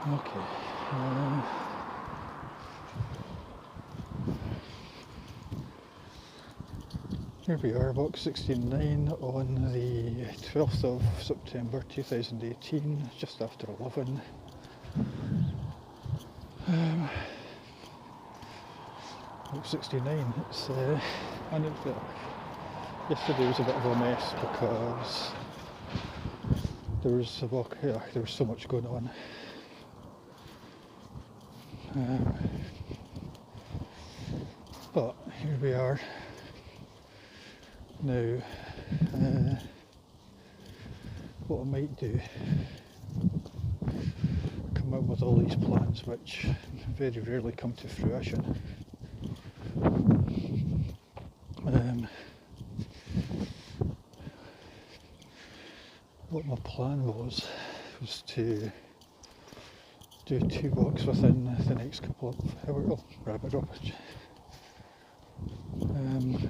Okay. Here we are, walk 69 on the 12th of September 2018, just after 11. Walk 69, and yesterday was a bit of a mess because there was there was so much going on. But here we are now. What I might do, come up with all these plans which very rarely come to fruition. What my plan was to do 2 walks within the next couple of hours. Oh, rabbit rubbish.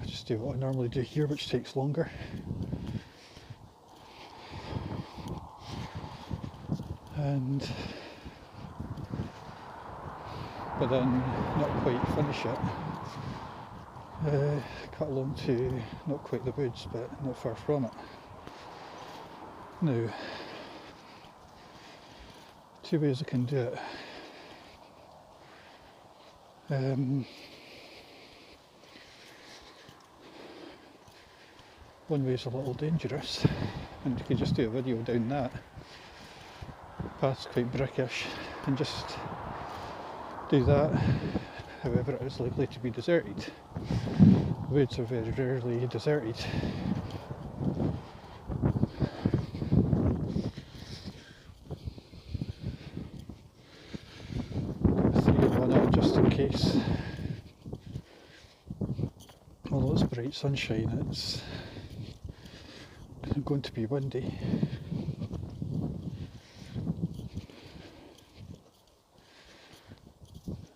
Just do what I normally do here, which takes longer. But then not quite finish it. Cut along to not quite the woods, but not far from it. Now, 2 ways I can do it. One way is a little dangerous, and you can just do a video down that. The path's quite brickish, and just do that. However, it is likely to be deserted. The woods are very rarely deserted. Just in case. Although it's bright sunshine, it's going to be windy.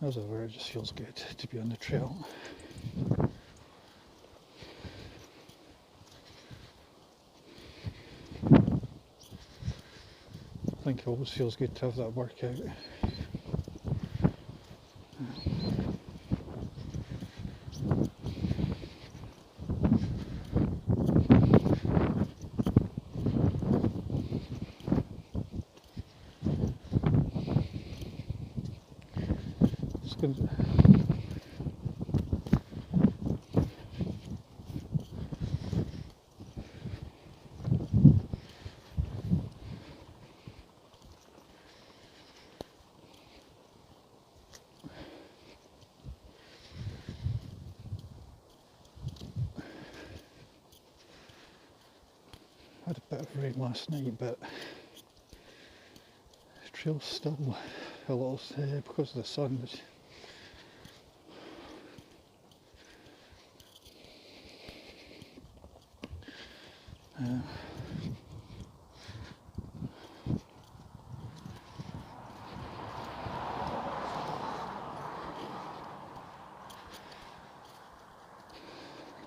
As ever, it just feels good to be on the trail. I think it always feels good to have that workout. Had a bit of rain last night, but the trail's still a little, because of the sun.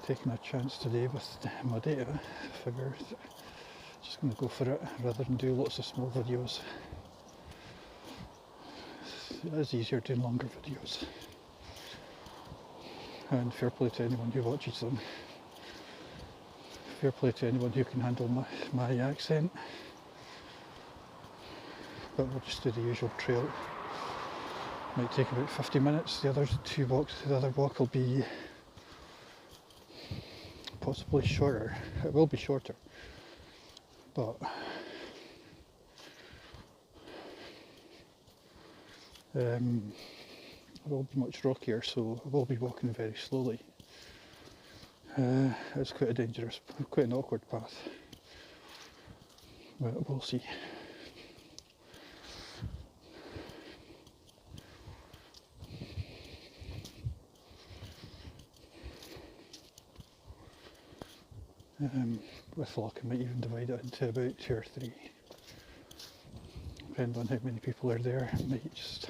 Taking a chance today with my data. Figure just going to go for it rather than do lots of small videos. It is easier doing longer videos, and fair play to anyone who watches them. Fair play to anyone who can handle my accent. But we'll just do the usual trail. Might take about 50 minutes. The other walk will be possibly shorter. It will be shorter, but it will be much rockier, so I will be walking very slowly. It's quite a dangerous, quite an awkward path, but we'll see. With luck, I might even divide it into about 2 or 3. Depending on how many people are there, I might just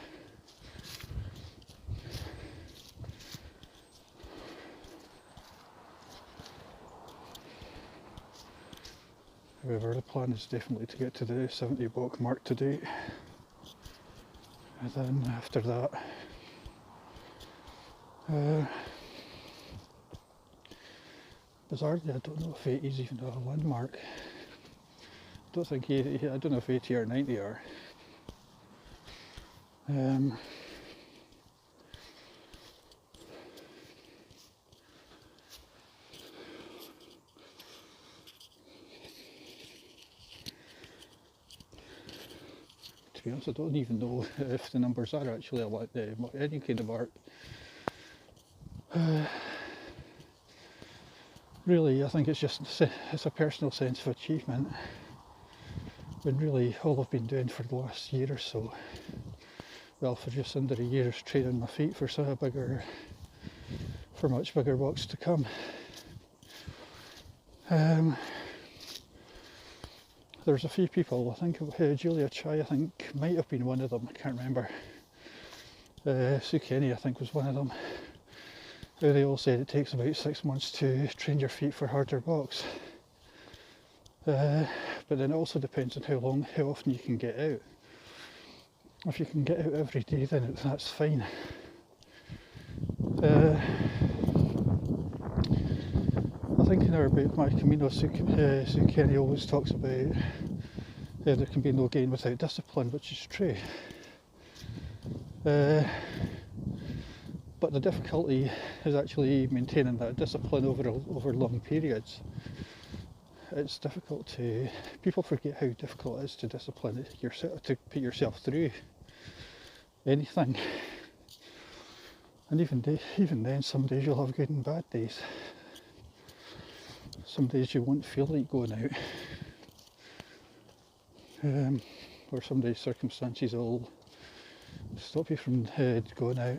however, the plan is definitely to get to the 70 walk mark today. And then after that, bizarrely, I don't know if 80 is even a landmark. I don't know if 80 or 90 are. To be honest, I don't even know if the numbers are actually any kind of art. Really, I think it's a personal sense of achievement. When really all I've been doing for the last year or so, well, for just under a year, is training my feet for much bigger walks to come. There's a few people, I think Julia Chai, I think, might have been one of them, I can't remember. Sue Kenny, I think, was one of them. They all said it takes about 6 months to train your feet for harder walks. But then it also depends on how often you can get out. If you can get out every day, then that's fine. I think in our book, My Camino, Sue Kenny always talks about there can be no gain without discipline, which is true. But the difficulty is actually maintaining that discipline over long periods. It's difficult people forget how difficult it is to discipline yourself, to put yourself through anything. And even then, some days you'll have good and bad days. Some days you won't feel like going out. Or some days circumstances will stop you from going out.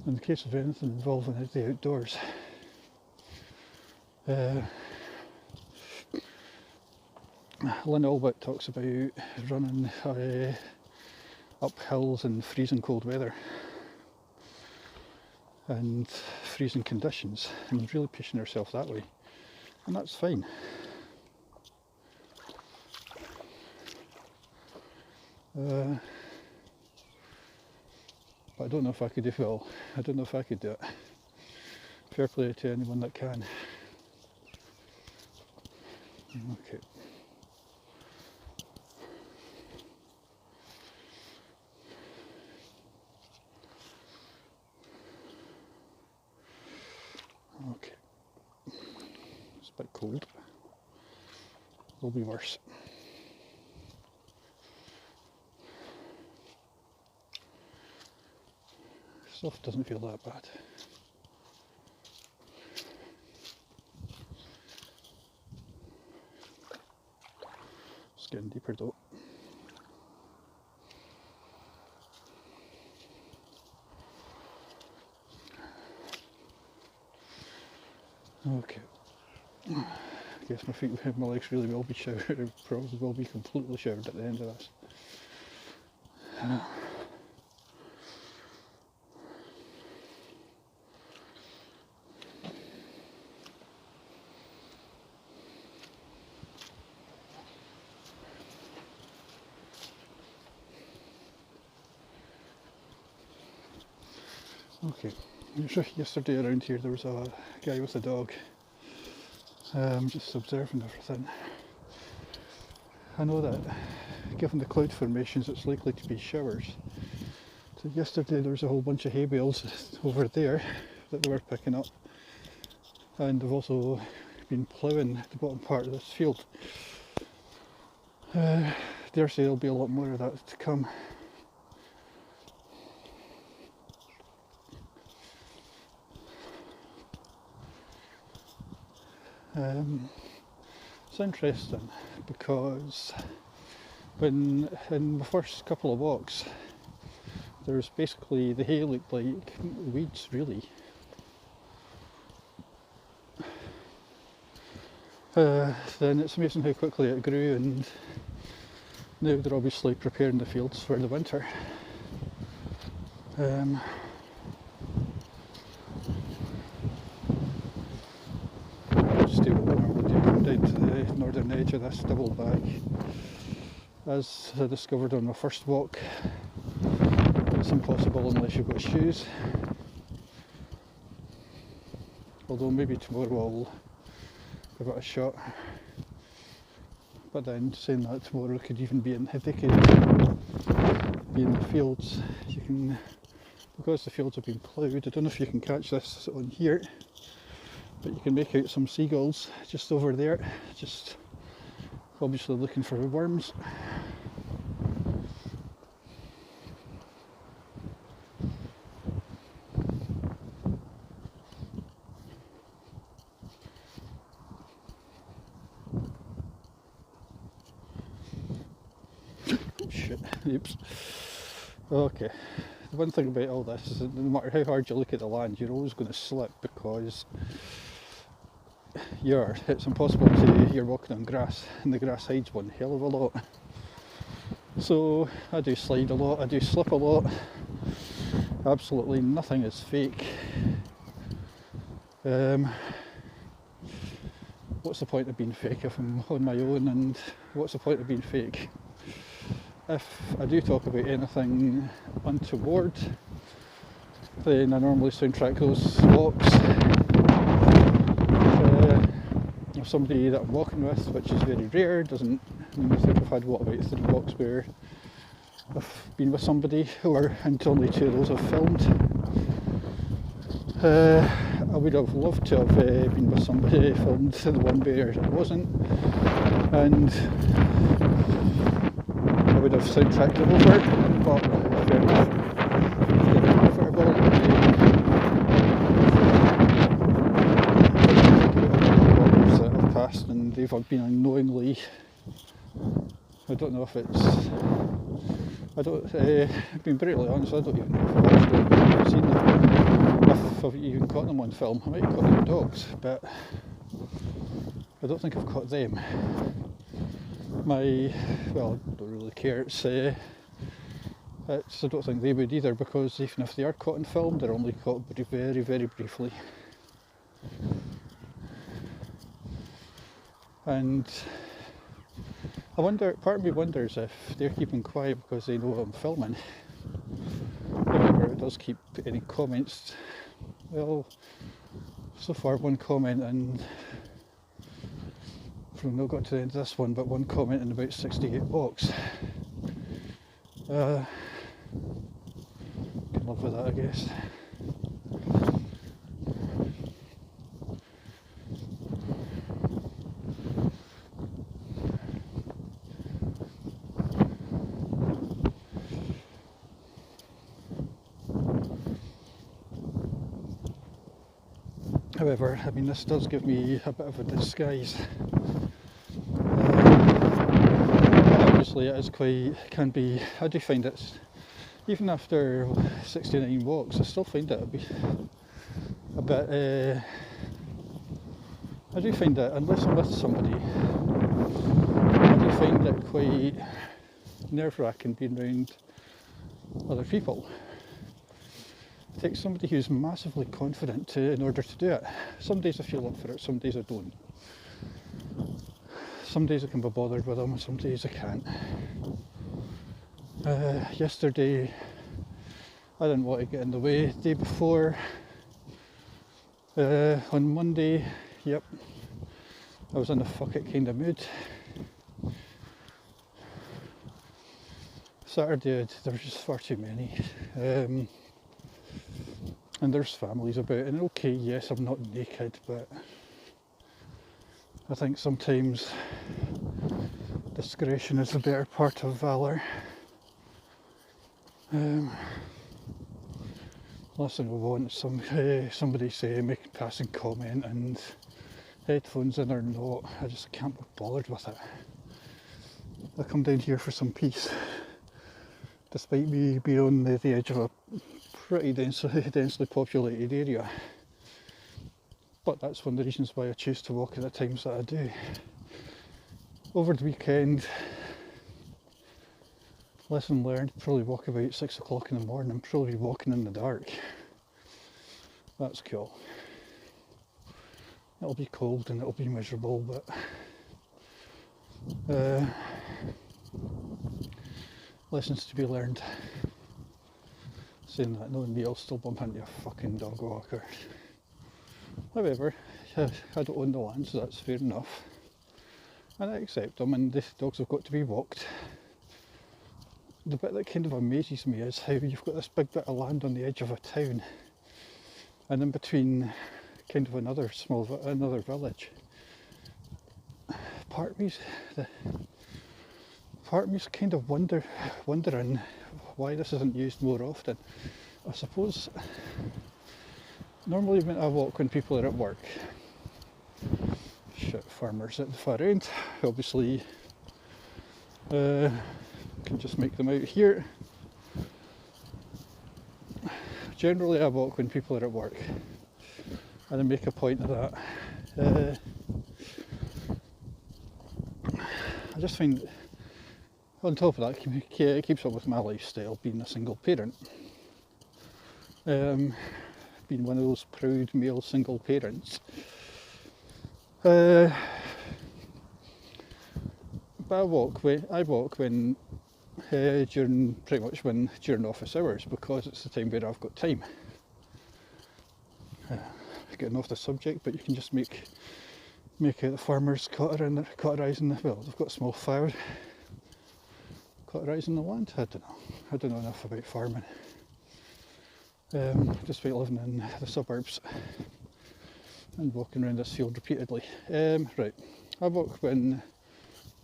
In the case of anything involving the outdoors. Lynn Albert talks about running up hills in freezing cold weather and freezing conditions, and really pushing herself that way, and that's fine. But I don't know if I could do it. Fair play to anyone that can. Okay. Okay. It's a bit cold. It'll be worse. Stuff doesn't feel that bad. It's getting deeper though. Okay. I guess my legs really will be showered. Probably will be completely showered at the end of this. Okay, yesterday around here there was a guy with a dog, just observing everything. I know that given the cloud formations it's likely to be showers. So yesterday there was a whole bunch of hay bales over there that they were picking up, and they've also been ploughing the bottom part of this field. Dare say there'll be a lot more of that to come. It's interesting because in the first couple of walks there's basically, the hay looked like weeds really. Then it's amazing how quickly it grew, and now they're obviously preparing the fields for the winter. Just do what we normally do, come down to the northern edge of this double back As I discovered on my first walk, it's impossible unless you've got shoes. Although maybe tomorrow I'll give it a shot. But then saying that, tomorrow could even be if they could be in the fields. You can, because the fields have been ploughed, I don't know if you can catch this on here, but you can make out some seagulls just over there, just obviously looking for worms. Shit, oops. Okay, the one thing about all this is that no matter how hard you look at the land, you're always going to slip because it's impossible you're walking on grass and the grass hides one hell of a lot. So I do slide a lot, I do slip a lot. Absolutely nothing is fake. What's the point of being fake if I'm on my own, and what's the point of being fake? If I do talk about anything untoward, then I normally soundtrack those walks. If somebody that I'm walking with, which is very rare, doesn't, I think I've had about 3 walks where I've been with somebody, and only 2 of those I've filmed. I would have loved to have been with somebody, filmed the one where it wasn't, and I would have soundtracked it over, but fair enough. It's getting comfortable. That I've passed and they've been unknowingly. I don't know if it's. I've been brutally honest, I don't even know if I've actually seen them. If I've even caught them on film. I might have caught them dogs, but I don't think I've caught them. I don't really care. I don't think they would either, because even if they are caught on film, they're only caught very, very briefly. And I wonder, part of me wonders if they're keeping quiet because they know I'm filming. However, it does keep any comments. Well, so far one comment, and I've not got to the end of this one, but one comment in about 68 walks. Can live with that, I guess. However, I mean, this does give me a bit of a disguise. Obviously, it is can be. I do find it, even after 69 walks, I still find it a bit. I do find it, unless I'm with somebody, I do find it quite nerve-wracking being around other people. It takes somebody who's massively confident in order to do it. Some days I feel up for it, some days I don't. Some days I can be bothered with them, and some days I can't. Yesterday, I didn't want to get in the way. The day before, on Monday, yep, I was in a fuck it kind of mood. Saturday, there was just far too many. And there's families about, and okay, yes, I'm not naked, but I think sometimes discretion is the better part of valour. Last thing I want is somebody say, make a passing comment, and headphones in or not, I just can't be bothered with it. I come down here for some peace, despite me being on the edge of a pretty densely populated area. But that's one of the reasons why I choose to walk at the times that I do. Over the weekend, lesson learned, probably walk about 6 o'clock in the morning and probably walking in the dark. That's cool. It'll be cold and it'll be miserable, but lessons to be learned. Saying that, knowing me, I'll still bump into a fucking dog walker. However, I don't own the land, so that's fair enough. And I accept them, and the dogs have got to be walked. The bit that kind of amazes me is how you've got this big bit of land on the edge of a town, and in between kind of another village. Part of me's kind of wondering why this isn't used more often. I suppose normally when I walk when people are at work, farmers at the far end, obviously can just make them out here. Generally I walk when people are at work, and I make a point of that. I just find, on top of that, it keeps up with my lifestyle, being a single parent. Being one of those proud male single parents. But I walk when during office hours, because it's the time where I've got time. Getting off the subject, but you can just make out the farmers cauterising well, they've got a small fire cauterising the land. I don't know enough about farming. Despite living in the suburbs and walking around this field repeatedly. Right, I walk when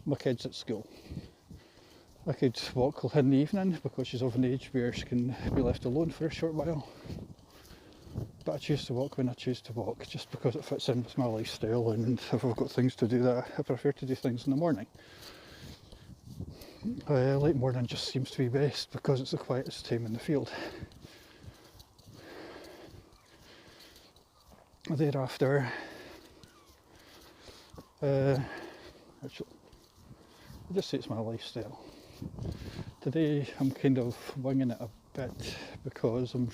my kid's at school. I could walk in the evening because she's of an age where she can be left alone for a short while. But I choose to walk when I choose to walk, just because it fits in with my lifestyle, and if I've got things to do, that I prefer to do things in the morning. Late morning just seems to be best because it's the quietest time in the field. Thereafter, actually, I just say it's my lifestyle. Today I'm kind of winging it a bit because I'm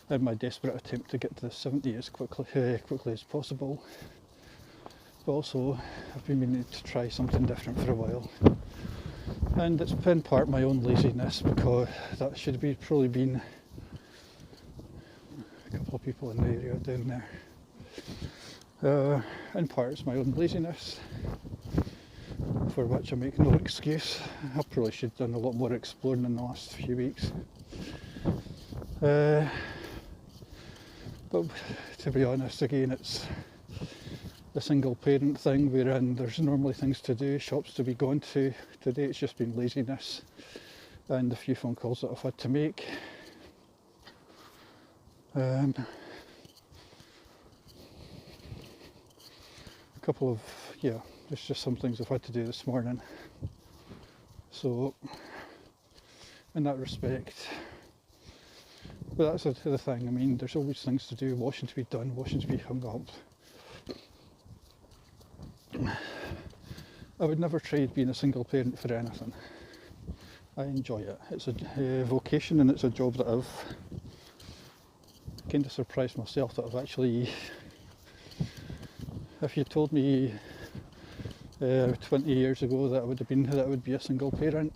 in my desperate attempt to get to the 70 as quickly as possible. But also, I've been meaning to try something different for a while. And it's in part my own laziness, because that should have probably been a couple of people in the area down there. In part it's my own laziness, for which I make no excuse. I probably should have done a lot more exploring in the last few weeks. But to be honest, again, it's the single parent thing, wherein there's normally things to do, shops to be gone to. Today it's just been laziness and a few phone calls that I've had to make. A couple of, there's just some things I've had to do this morning. So, in that respect, but that's the thing, I mean, there's always things to do, washing to be done, washing to be hung up. I would never trade being a single parent for anything. I enjoy it. It's a vocation, and it's a job that I've kind of surprised myself that I've actually, if you told me 20 years ago that I would be a single parent,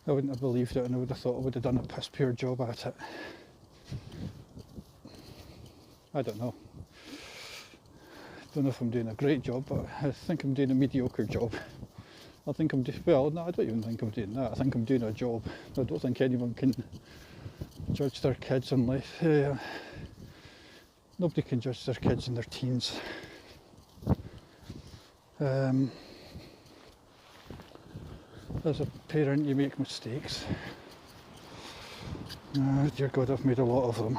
I wouldn't have believed it, and I would have thought I would have done a piss poor job at it. I don't know. I don't know if I'm doing a great job, but I think I'm doing a mediocre job. I don't even think I'm doing that. I think I'm doing a job. I don't think anyone can judge their kids unless nobody can judge their kids in their teens. As a parent, you make mistakes. Dear God, I've made a lot of them.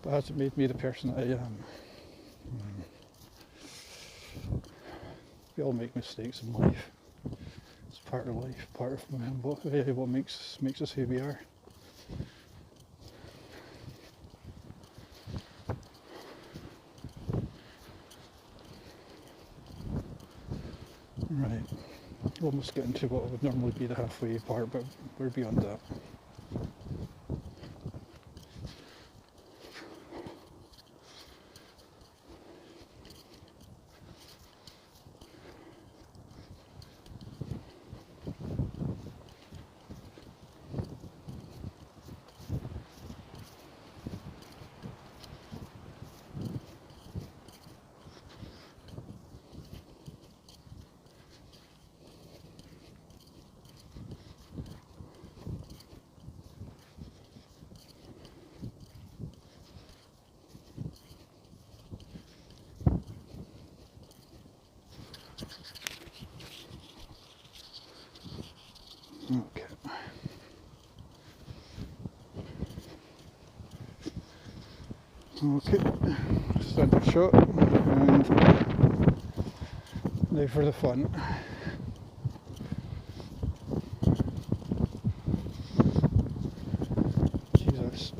But has it made me the person that I am? We all make mistakes in life. It's part of life, part of what makes us who we are. Right, almost getting to what would normally be the halfway part, but we're beyond that. Okay, standard shot, and now for the fun. Jesus.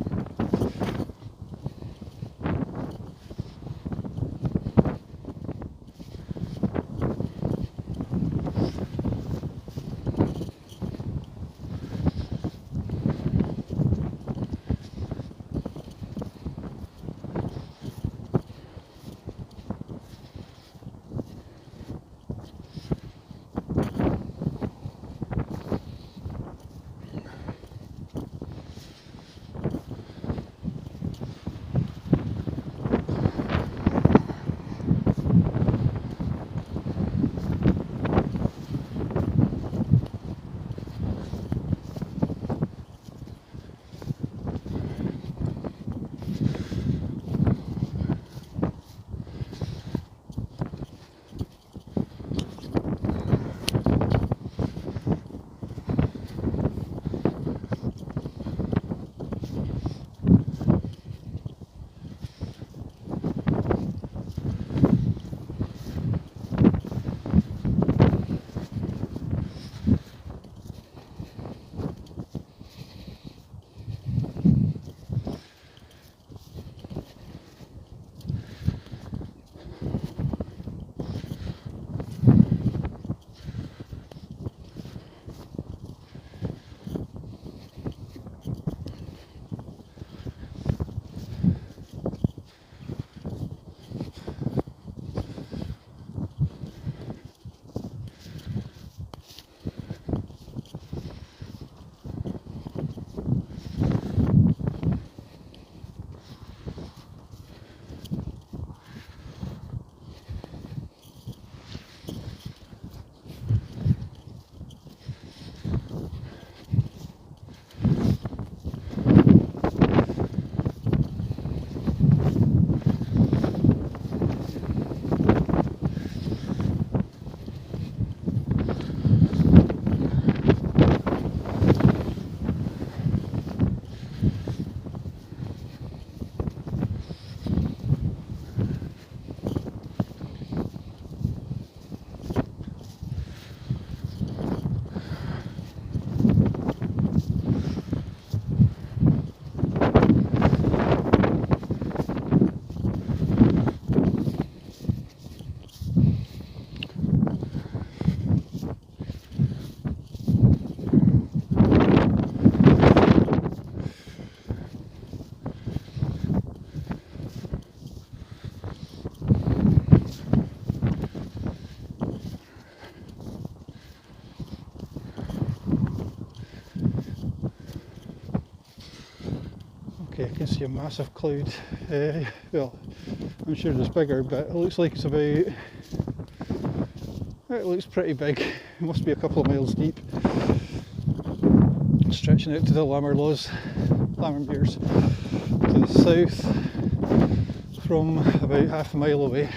Okay, I can see a massive cloud. Well, I'm sure there's bigger, but it looks like it's about... It looks pretty big. It must be a couple of miles deep. Stretching out to the Lammermeers to the south from about half a mile away.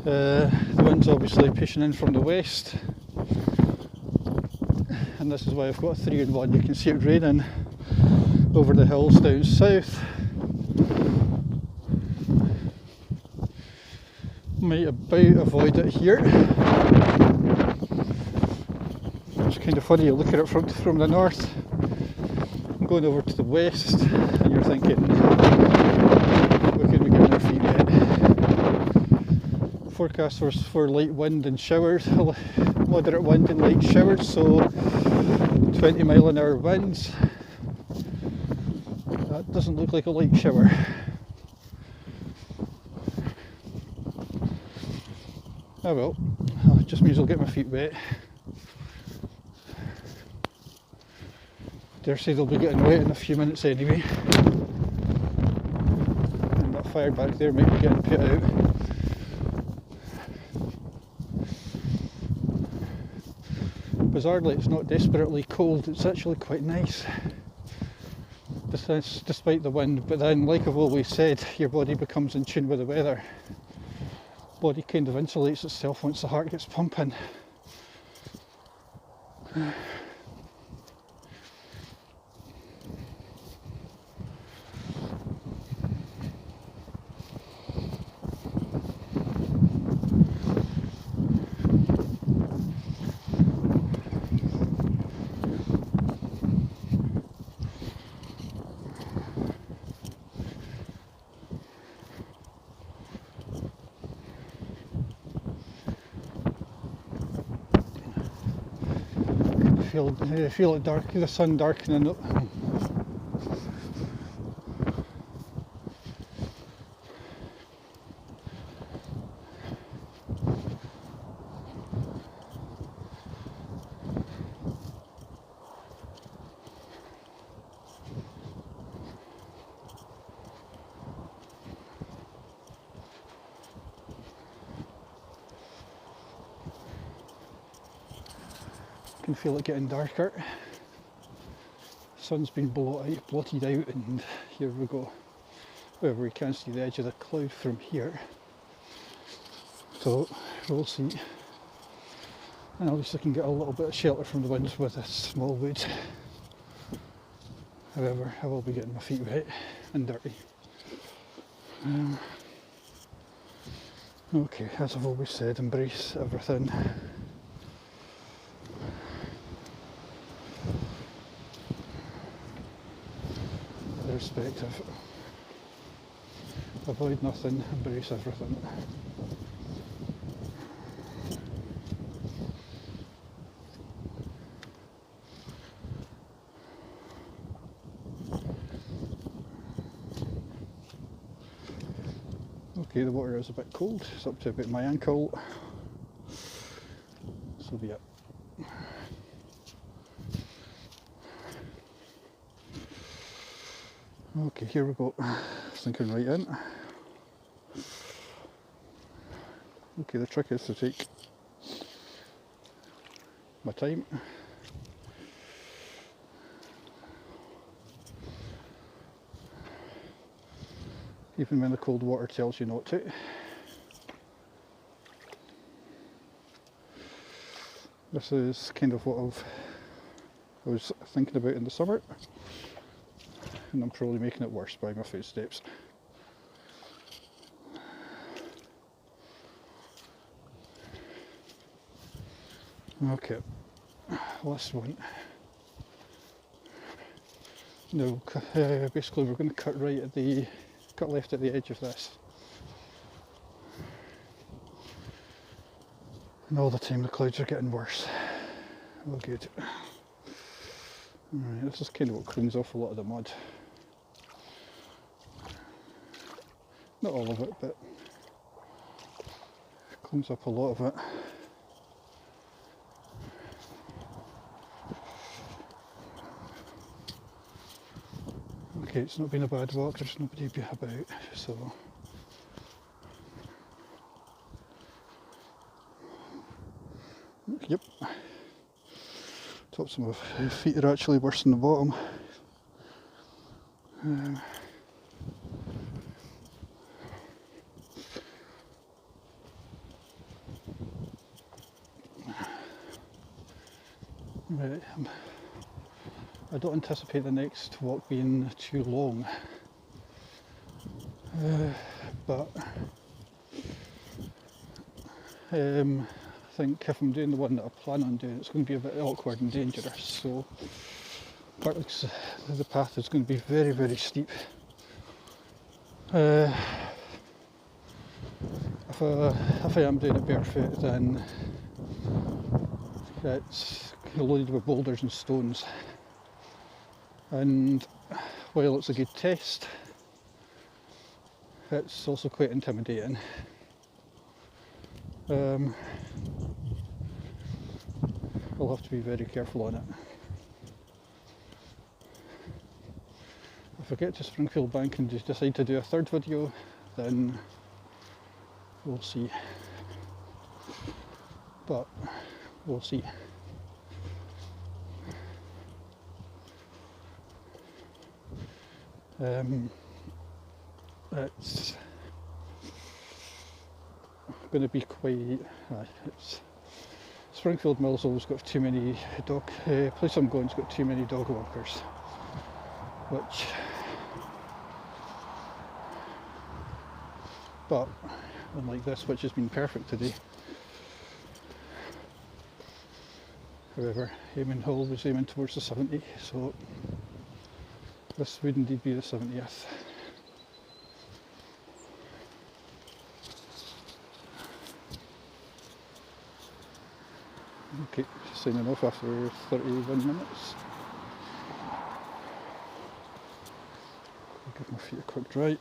The wind's obviously pushing in from the west, and this is why I've got a 3-in-1. You can see it raining over the hills down south. Might about avoid it here. It's kind of funny, you look at it from the north, I'm going over to the west, and you're thinking, we could be getting our feet wet. Forecast for light wind and showers, moderate wind and light showers, so 20-mile-an-hour winds. That doesn't look like a light shower. Oh well, it just means I'll get my feet wet. Dare say they'll be getting wet in a few minutes anyway. And that fire back there might be getting put out. Bizarrely, it's not desperately cold, it's actually quite nice. Despite the wind, but then, like I've always said, your body becomes in tune with the weather. Body kind of insulates itself once the heart gets pumping. feel it dark, the sun darkening. Can feel it getting darker. Sun's been blotted out, and here we go. However, we can see the edge of the cloud from here, so we'll see. And at least I can get a little bit of shelter from the wind with this small wood. However, I will be getting my feet wet and dirty. Okay, as I've always said, embrace everything. Irrespective. Avoid nothing, embrace everything. Okay, the water is a bit cold, it's up to about my ankle, so be it. Okay, here we go, sinking right in. Okay, the trick is to take my time. Even when the cold water tells you not to. This is kind of what I was thinking about in the summer, and I'm probably making it worse by my footsteps. Okay, last one. No, basically we're going to cut left at the edge of this. And all the time the clouds are getting worse. Oh good. Alright, this is kind of what cleans off a lot of the mud. Not all of it, but cleans up a lot of it. Okay, it's not been a bad walk, there's nobody about, so... Yep. Tops of my feet are actually worse than the bottom. Right. I don't anticipate the next walk being too long, but I think if I'm doing the one that I plan on doing, it's going to be a bit awkward and dangerous, so partly because the path is going to be very, very steep. If I am doing it barefoot, then it's loaded with boulders and stones. And while it's a good test, it's also quite intimidating. I'll have to be very careful on it. If I get to Springfield Bank and just decide to do a third video, then we'll see. But we'll see. It's going to be quite. Springfield Mill's always got too many place I'm going's got too many dog walkers, which. But unlike this, which has been perfect today. However, Eamon Hall was aiming towards the 70, so this would indeed be the 70th. Okay, signing off after 31 minutes. I'll give my feet a quick dry.